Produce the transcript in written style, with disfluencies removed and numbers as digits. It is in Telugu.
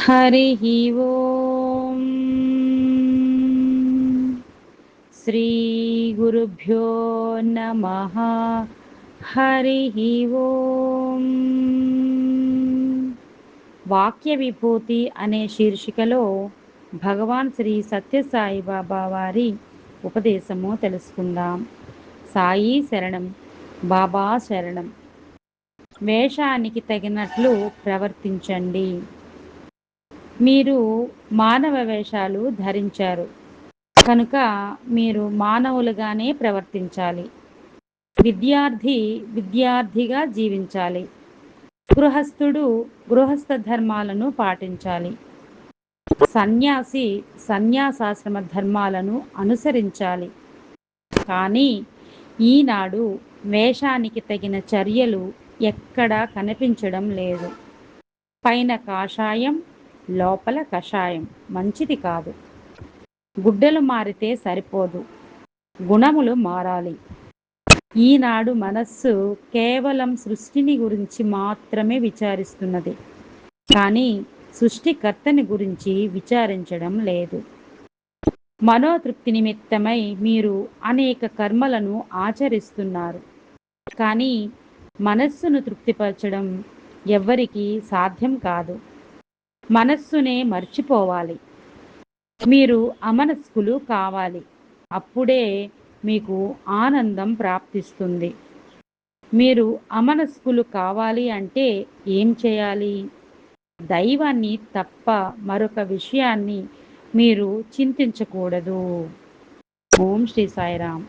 हरिः ओम् श्रीगुरुभ्यो नमः। हरिः ఓం. వాక్య విభూతి అనే శీర్షికలో భగవాన్ శ్రీ సత్యసాయి బాబా వారి ఉపదేశము తెలుసుకుందాం. సాయి శరణం, బాబా శరణం. వేషానికి తగినట్లు ప్రవర్తించండి. మీరు మానవ వేషాలు ధరించారు కనుక మీరు మానవులుగానే ప్రవర్తించాలి. విద్యార్థి విద్యార్థిగా జీవించాలి. గృహస్థుడు గృహస్థ ధర్మాలను పాటించాలి. సన్యాసి సన్యాసాశ్రమ ధర్మాలను అనుసరించాలి. కానీ ఈనాడు వేషానికి తగిన చర్యలు ఎక్కడా కనిపించడం లేదు. పైన కాషాయం, లోపల కషాయం మంచిది కాదు. గుడ్డలు మారితే సరిపోదు, గుణములు మారాలి. ఈనాడు మనస్సు కేవలం సృష్టిని గురించి మాత్రమే విచారిస్తున్నది, కానీ సృష్టికర్తని గురించి విచారించడం లేదు. మనోతృప్తి నిమిత్తమై మీరు అనేక కర్మలను ఆచరిస్తున్నారు, కానీ మనస్సును తృప్తిపరచడం ఎవ్వరికీ సాధ్యం కాదు. మనస్సునే మర్చిపోవాలి. మీరు అమనస్కులు కావాలి. అప్పుడే మీకు ఆనందం ప్రాప్తిస్తుంది. మీరు అమనస్కులు కావాలి అంటే ఏం చేయాలి? దైవాన్ని తప్ప మరొక విషయాన్ని మీరు చింతించకూడదు. ఓం శ్రీ సాయిరామ్.